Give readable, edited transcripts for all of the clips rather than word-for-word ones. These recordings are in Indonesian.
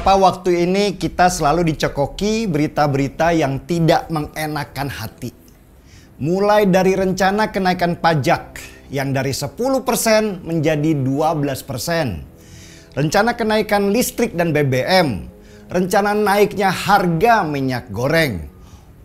Beberapa waktu ini kita selalu dicekoki berita-berita yang tidak mengenakan hati. Mulai dari rencana kenaikan pajak yang dari 10% menjadi 12%. Rencana kenaikan listrik dan BBM. Rencana naiknya harga minyak goreng.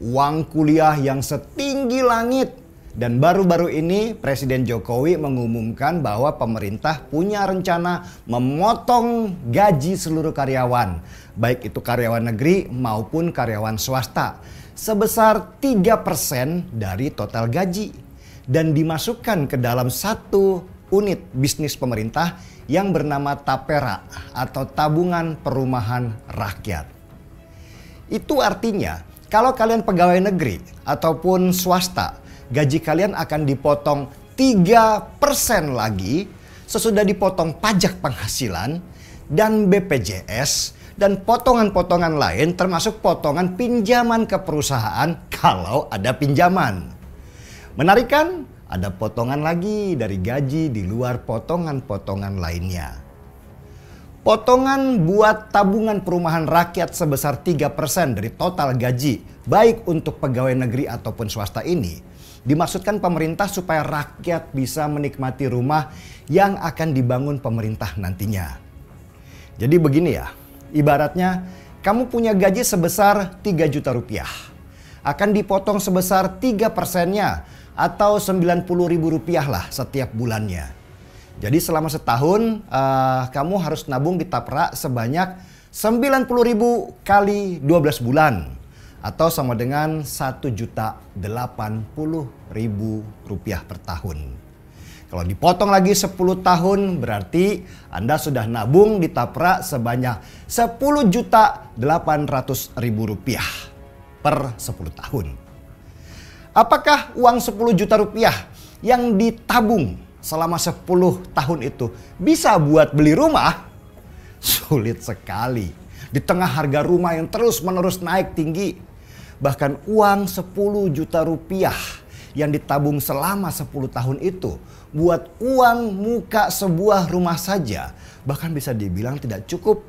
Uang kuliah yang setinggi langit. Dan baru-baru ini Presiden Jokowi mengumumkan bahwa pemerintah punya rencana memotong gaji seluruh karyawan. Baik itu karyawan negeri maupun karyawan swasta. Sebesar 3% dari total gaji. Dan dimasukkan ke dalam satu unit bisnis pemerintah yang bernama Tapera atau Tabungan Perumahan Rakyat. Itu artinya kalau kalian pegawai negeri ataupun swasta, gaji kalian akan dipotong 3% lagi sesudah dipotong pajak penghasilan dan BPJS dan potongan-potongan lain termasuk potongan pinjaman ke perusahaan kalau ada pinjaman. Menarik kan? Ada potongan lagi dari gaji di luar potongan-potongan lainnya. Potongan buat tabungan perumahan rakyat sebesar 3% dari total gaji baik untuk pegawai negeri ataupun swasta ini dimaksudkan pemerintah supaya rakyat bisa menikmati rumah yang akan dibangun pemerintah nantinya. Jadi begini ya, ibaratnya kamu punya gaji sebesar 3 juta rupiah. Akan dipotong sebesar 3%-nya atau 90.000 rupiah lah setiap bulannya. Jadi selama setahun kamu harus nabung di Tapera sebanyak 90.000 kali 12 bulan. Atau sama dengan 1.080.000 rupiah per tahun. Kalau dipotong lagi 10 tahun berarti Anda sudah nabung di Tapera sebanyak 10.800.000 rupiah per 10 tahun. Apakah uang 10 juta rupiah yang ditabung selama 10 tahun itu bisa buat beli rumah? Sulit sekali. Di tengah harga rumah yang terus-menerus naik tinggi. Bahkan uang 10 juta rupiah yang ditabung selama 10 tahun itu buat uang muka sebuah rumah saja bahkan bisa dibilang tidak cukup.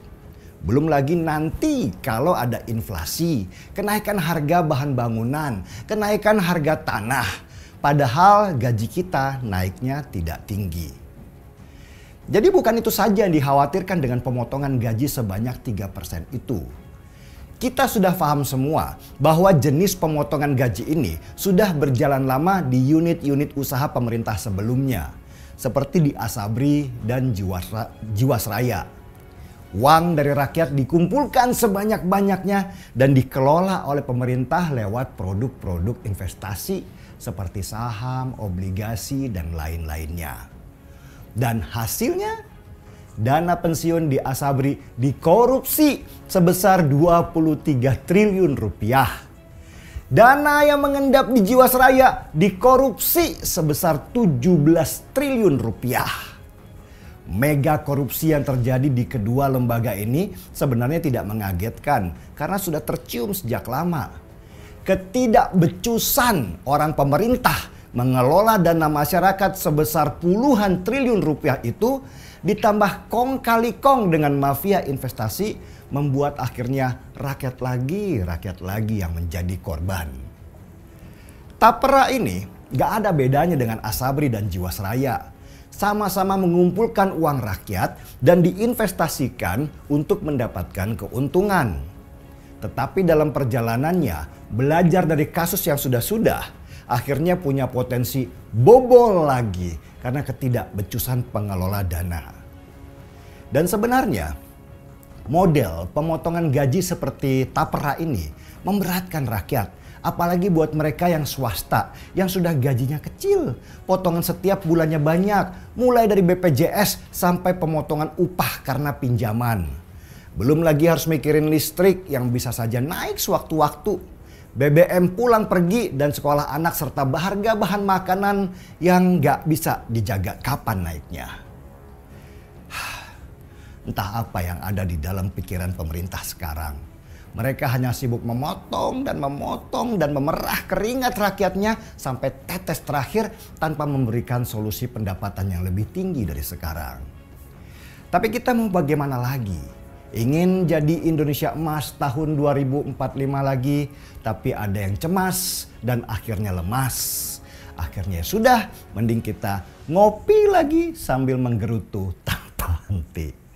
Belum lagi nanti kalau ada inflasi, kenaikan harga bahan bangunan, kenaikan harga tanah. Padahal gaji kita naiknya tidak tinggi. Jadi bukan itu saja yang dikhawatirkan dengan pemotongan gaji sebanyak 3% itu. Kita sudah paham semua bahwa jenis pemotongan gaji ini sudah berjalan lama di unit-unit usaha pemerintah sebelumnya. Seperti di Asabri dan Jiwasraya. Uang dari rakyat dikumpulkan sebanyak-banyaknya dan dikelola oleh pemerintah lewat produk-produk investasi seperti saham, obligasi, dan lain-lainnya. Dan hasilnya, dana pensiun di Asabri dikorupsi sebesar 23 triliun rupiah. Dana yang mengendap di Jiwasraya dikorupsi sebesar 17 triliun rupiah. Mega korupsi yang terjadi di kedua lembaga ini sebenarnya tidak mengagetkan karena sudah tercium sejak lama. Ketidakbecusan orang pemerintah mengelola dana masyarakat sebesar puluhan triliun rupiah itu ditambah kong kali kong dengan mafia investasi membuat akhirnya rakyat lagi yang menjadi korban. Tapera ini gak ada bedanya dengan Asabri dan Jiwasraya. Sama-sama mengumpulkan uang rakyat dan diinvestasikan untuk mendapatkan keuntungan. Tetapi dalam perjalanannya, belajar dari kasus yang sudah-sudah, akhirnya punya potensi bobol lagi karena ketidakbecusan pengelola dana. Dan sebenarnya, model pemotongan gaji seperti Tapera ini memberatkan rakyat. Apalagi buat mereka yang swasta, yang sudah gajinya kecil. Potongan setiap bulannya banyak, mulai dari BPJS sampai pemotongan upah karena pinjaman. Belum lagi harus mikirin listrik yang bisa saja naik sewaktu-waktu. BBM pulang pergi dan sekolah anak serta harga bahan makanan yang gak bisa dijaga kapan naiknya. Entah apa yang ada di dalam pikiran pemerintah sekarang. Mereka hanya sibuk memotong dan memerah keringat rakyatnya sampai tetes terakhir tanpa memberikan solusi pendapatan yang lebih tinggi dari sekarang. Tapi kita mau bagaimana lagi? Ingin jadi Indonesia emas tahun 2045 lagi, tapi ada yang cemas dan akhirnya lemas. Akhirnya sudah, mending kita ngopi lagi sambil menggerutu tanpa henti.